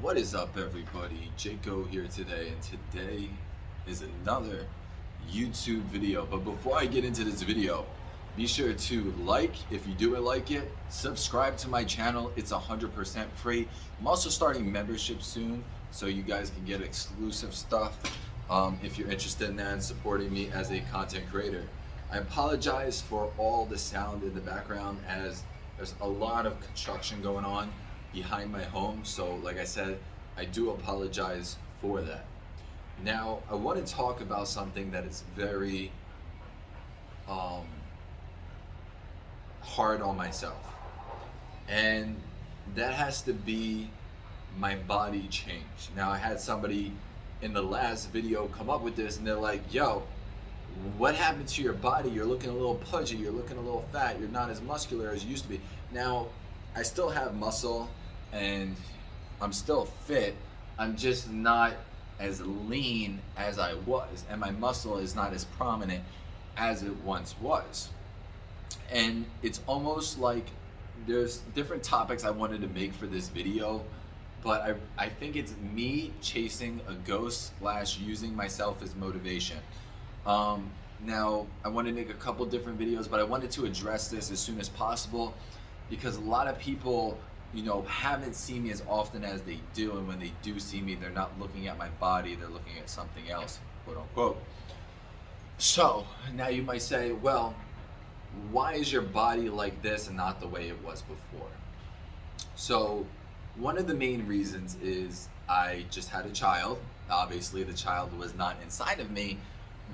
What is up, everybody? Jaco here today, and today is another YouTube video. But before I get into this video, be sure to like if you do like it, subscribe to my channel. It's 100% free. I'm also starting membership soon, so you guys can get exclusive stuff if you're interested in that and supporting me as a content creator. I apologize for all the sound in the background, as there's a lot of construction going on behind my home. So like I said, I do apologize for that. Now, I want to talk about something that is very hard on myself. And that has to be my body change. Now, I had somebody in the last video come up with this, and they're like, yo, what happened to your body? You're looking a little pudgy, you're looking a little fat, you're not as muscular as you used to be. Now, I still have muscle and I'm still fit. I'm just not as lean as I was, and my muscle is not as prominent as it once was. And it's almost like there's different topics I wanted to make for this video, but I think it's me chasing a ghost / using myself as motivation. Now, I want to make a couple different videos, but I wanted to address this as soon as possible because a lot of people, haven't seen me as often as they do, and when they do see me, they're not looking at my body, they're looking at something else, quote unquote. So now you might say, well, why is your body like this and not the way it was before? So one of the main reasons is I just had a child. Obviously the child was not inside of me,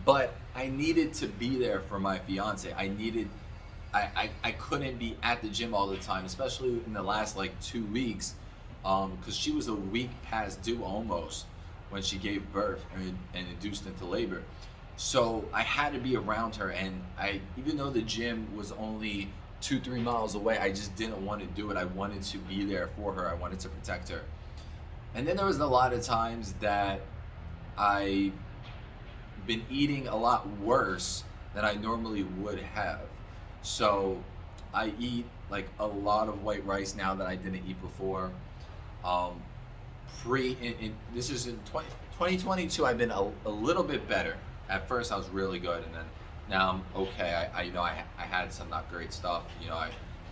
but I needed to be there for my fiance. I couldn't be at the gym all the time, especially in the last 2 weeks, because she was a week past due almost when she gave birth and induced into labor. So I had to be around her, and even though the gym was only 2-3 miles away, I just didn't want to do it. I wanted to be there for her. I wanted to protect her. And then there was a lot of times that I've been eating a lot worse than I normally would have. So I eat a lot of white rice now that I didn't eat before. This is in 2022. I've been a little bit better. At first I was really good, and then now I'm okay. I had some not great stuff.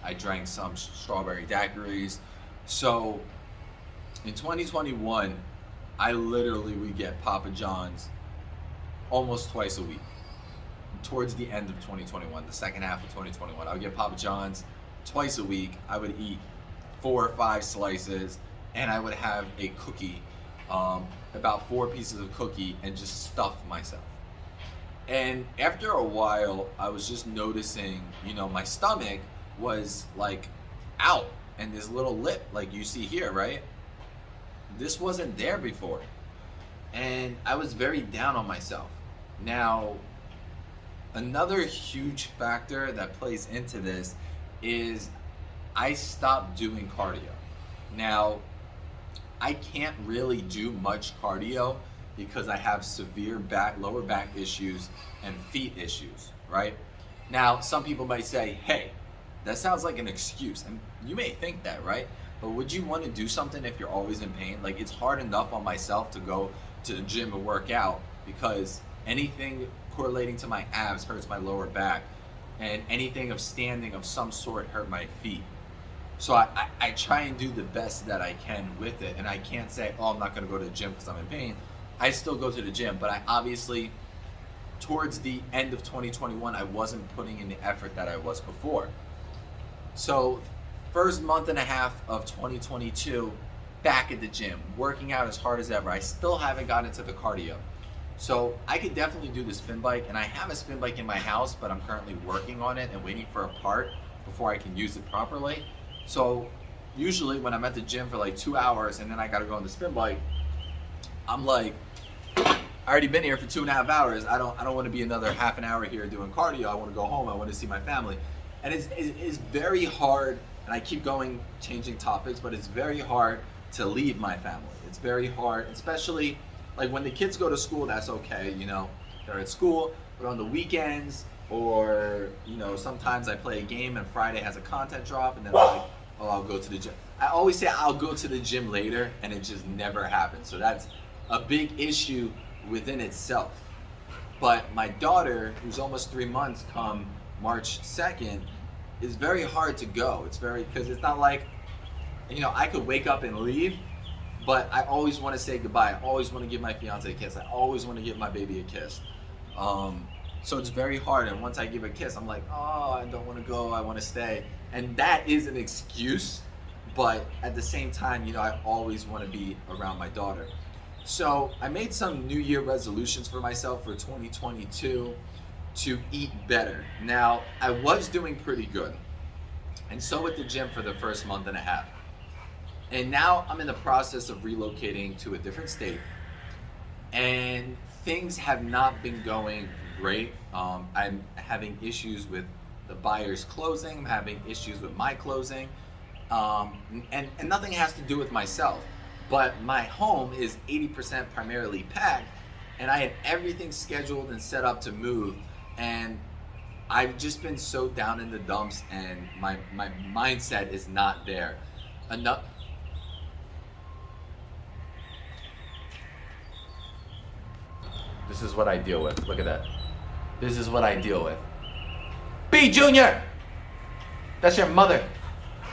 I drank some strawberry daiquiris. So in 2021, I literally would get Papa John's almost twice a week. Towards the end of 2021, the second half of 2021, I would get Papa John's twice a week. I would eat 4 or 5 slices, and I would have a cookie, about 4 pieces of cookie, and just stuff myself. And after a while, I was just noticing, my stomach was out, and this little lip, like you see here, right? This wasn't there before. And I was very down on myself. Now, another huge factor that plays into this is I stopped doing cardio. Now, I can't really do much cardio because I have severe lower back issues and feet issues, right? Now, some people might say, hey, that sounds like an excuse. And you may think that, right? But would you want to do something if you're always in pain? It's hard enough on myself to go to the gym and work out because anything correlating to my abs hurts my lower back, and anything of standing of some sort hurt my feet. So I try and do the best that I can with it, and I can't say, oh, I'm not going to go to the gym because I'm in pain. I still go to the gym, but I obviously, towards the end of 2021, I wasn't putting in the effort that I was before. So first month and a half of 2022, back at the gym, working out as hard as ever. I still haven't gotten into the cardio. So I could definitely do the spin bike, and I have a spin bike in my house, but I'm currently working on it and waiting for a part before I can use it properly. So usually when I'm at the gym for 2 hours and then I gotta go on the spin bike, I'm like, I already been here for 2.5 hours. I don't want to be another half an hour here doing cardio. I want to go home. I want to see my family. And it's very hard, and I keep changing topics, but it's very hard to leave my family. It's very hard, especially when the kids go to school, that's okay, they're at school, but on the weekends, or sometimes I play a game and Friday has a content drop, and then I'm like, oh, I'll go to the gym. I always say I'll go to the gym later, and it just never happens. So that's a big issue within itself. But my daughter, who's almost 3 months come March 2nd, is very hard to go. It's very, because it's not like, I could wake up and leave, but I always want to say goodbye. I always want to give my fiance a kiss. I always want to give my baby a kiss. So it's very hard. And once I give a kiss, I'm like, oh, I don't want to go. I want to stay. And that is an excuse. But at the same time, I always want to be around my daughter. So I made some New Year resolutions for myself for 2022 to eat better. Now, I was doing pretty good. And so with the gym for the first month and a half. And now I'm in the process of relocating to a different state. And things have not been going great. I'm having issues with the buyers closing. I'm having issues with my closing. And nothing has to do with myself. But my home is 80% primarily packed. And I had everything scheduled and set up to move. And I've just been so down in the dumps, and my mindset is not there. Enough. This is what I deal with. Look at that. This is what I deal with. B Junior! That's your mother.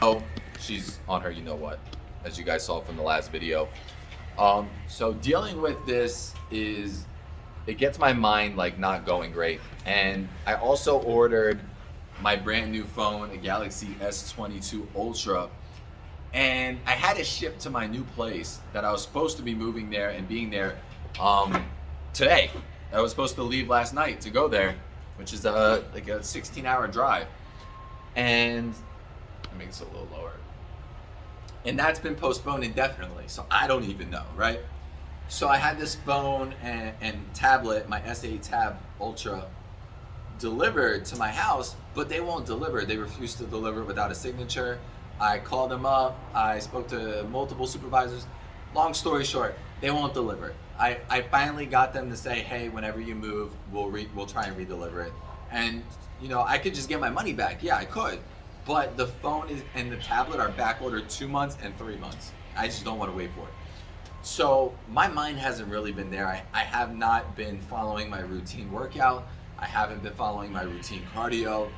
Oh, she's on her you know what, as you guys saw from the last video. So dealing with this it gets my mind like not going great. And I also ordered my brand new phone, a Galaxy S22 Ultra. And I had it shipped to my new place that I was supposed to be moving there and being there today. I was supposed to leave last night to go there, which is like a 16-hour drive. And let me make this a little lower. And that's been postponed indefinitely, so I don't even know, right? So I had this phone and tablet, my S8 Tab Ultra, delivered to my house, but they won't deliver. They refuse to deliver without a signature. I called them up. I spoke to multiple supervisors. Long story short, they won't deliver. I finally got them to say, hey, whenever you move, we'll try and re-deliver it. And I could just get my money back. Yeah, I could. But the phone and the tablet are back ordered 2 months and 3 months. I just don't want to wait for it. So my mind hasn't really been there. I have not been following my routine workout. I haven't been following my routine cardio,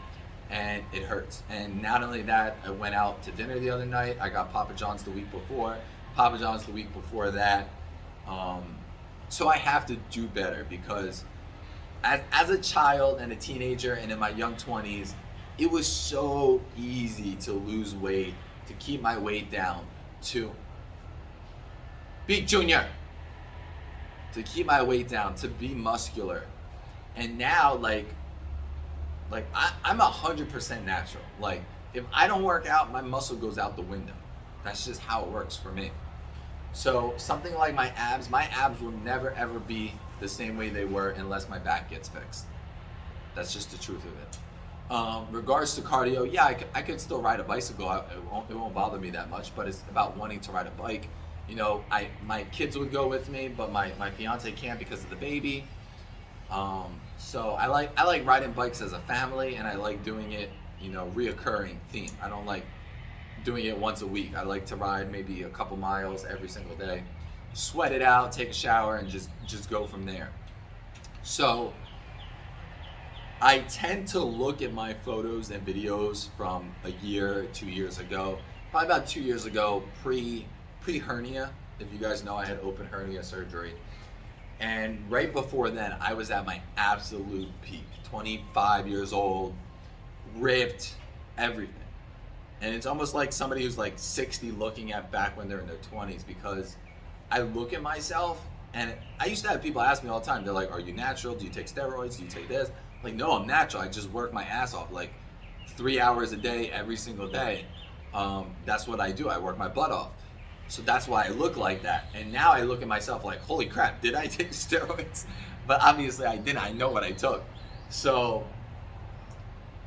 and it hurts. And not only that, I went out to dinner the other night. I got Papa John's the week before, Papa John's the week before that. So I have to do better, because as a child and a teenager and in my young 20s, it was so easy to lose weight, to keep my weight down, to be Junior, to keep my weight down, to be muscular. And now, I'm 100% natural. Like, if I don't work out, my muscle goes out the window. That's just how it works for me. So something like my abs will never ever be the same way they were unless my back gets fixed. That's just the truth of it. Regards to cardio, yeah, I could still ride a bicycle. It won't bother me that much, but it's about wanting to ride a bike. My kids would go with me, but my fiance can't because of the baby. So I like riding bikes as a family, and I like doing it, reoccurring theme. I don't like doing it once a week. I like to ride maybe a couple miles every single day, sweat it out, take a shower, and just go from there. So I tend to look at my photos and videos from a year, 2 years ago, probably about 2 years ago, pre-hernia. If you guys know, I had open hernia surgery. And right before then, I was at my absolute peak, 25 years old, ripped, everything. And it's almost like somebody who's like 60 looking at back when they're in their 20s, because I look at myself, and I used to have people ask me all the time, they're like, are you natural? Do you take steroids? Do you take this? Like, no, I'm natural. I just work my ass off, like 3 hours a day, every single day. That's what I do. I work my butt off. So that's why I look like that. And now I look at myself like, holy crap, did I take steroids? But obviously I didn't. I know what I took. So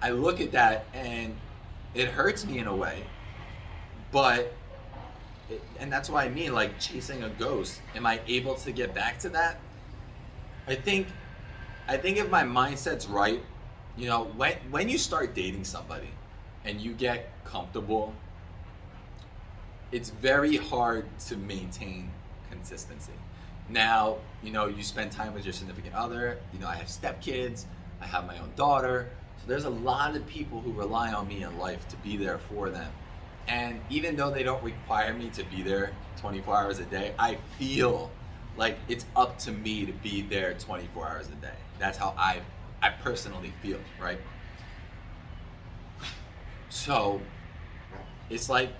I look at that, and it hurts me in a way. But, and that's why I mean, like, chasing a ghost. Am I able to get back to that? I think if my mindset's right, when you start dating somebody and you get comfortable, it's very hard to maintain consistency. Now, you know, you spend time with your significant other. You know, I have stepkids, I have my own daughter. So there's a lot of people who rely on me in life to be there for them. And even though they don't require me to be there 24 hours a day, I feel like it's up to me to be there 24 hours a day. That's how I personally feel, right? So it's like,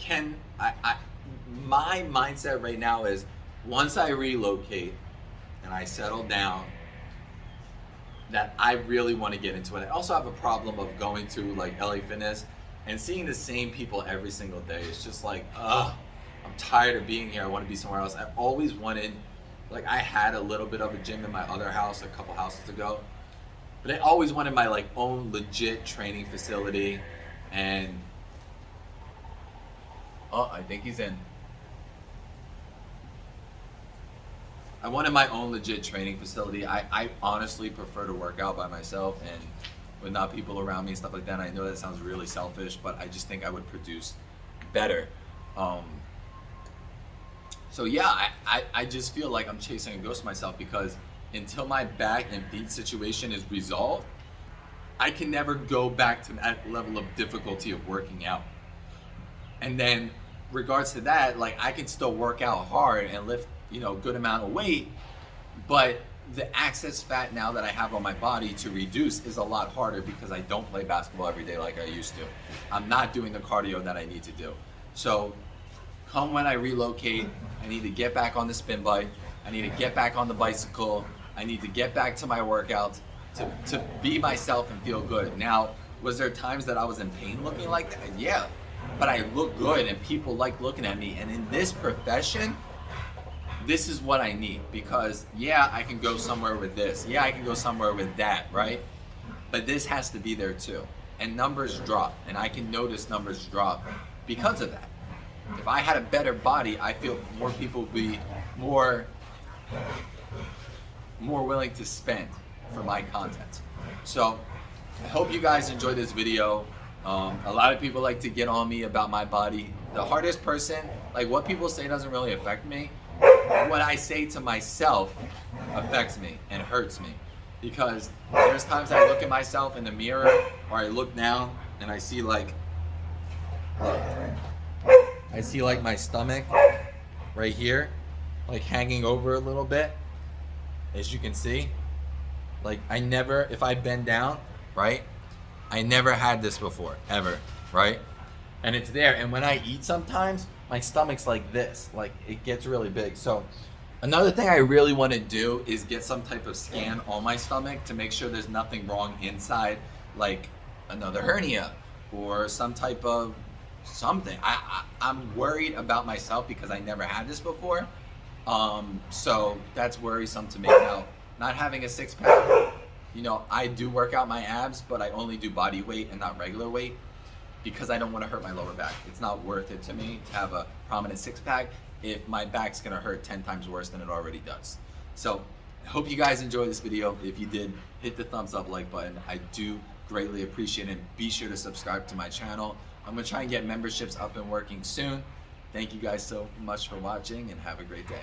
my mindset right now is, once I relocate and I settle down, that I really want to get into it. I also have a problem of going to like LA Fitness and seeing the same people every single day. It's just like, ugh, I'm tired of being here. I want to be somewhere else. I've always wanted, like, I had a little bit of a gym in my other house a couple houses ago, but I always wanted my like own legit training facility. And oh, I think he's in. I wanted my own legit training facility. I honestly prefer to work out by myself and with not people around me and stuff like that. And I know that sounds really selfish, but I just think I would produce better. So yeah, I just feel like I'm chasing a ghost myself, because until my back and feet situation is resolved, I can never go back to that level of difficulty of working out. And then regards to that, like, I can still work out hard and lift, you know, good amount of weight, but the excess fat now that I have on my body to reduce is a lot harder, because I don't play basketball every day like I used to. I'm not doing the cardio that I need to do. So come when I relocate, I need to get back on the spin bike. I need to get back on the bicycle. I need to get back to my workouts to be myself and feel good. Now, was there times that I was in pain looking like that? Yeah, but I look good and people like looking at me. And in this profession, this is what I need, because yeah, I can go somewhere with this. Yeah, I can go somewhere with that, right? But this has to be there too. And numbers drop, and I can notice numbers drop because of that. If I had a better body, I feel more people would be more willing to spend for my content. So I hope you guys enjoyed this video. A lot of people like to get on me about my body. The hardest person, like, what people say doesn't really affect me. What I say to myself affects me and hurts me, because there's times I look at myself in the mirror, or I look down and I see like my stomach right here, like hanging over a little bit, as you can see. Like, if I bend down, right, I never had this before, ever, right? And it's there. And when I eat sometimes, my stomach's like this, like it gets really big. So another thing I really want to do is get some type of scan on my stomach to make sure there's nothing wrong inside, like another hernia or some type of something. I'm worried about myself because I never had this before. So that's worrisome to me. Now, not having a six-pack, you know, I do work out my abs, but I only do body weight and not regular weight, because I don't want to hurt my lower back. It's not worth it to me to have a prominent six-pack if my back's gonna hurt 10 times worse than it already does. So I hope you guys enjoyed this video. If you did, hit the thumbs up, like button. I do greatly appreciate it. Be sure to subscribe to my channel. I'm gonna try and get memberships up and working soon. Thank you guys so much for watching, and have a great day.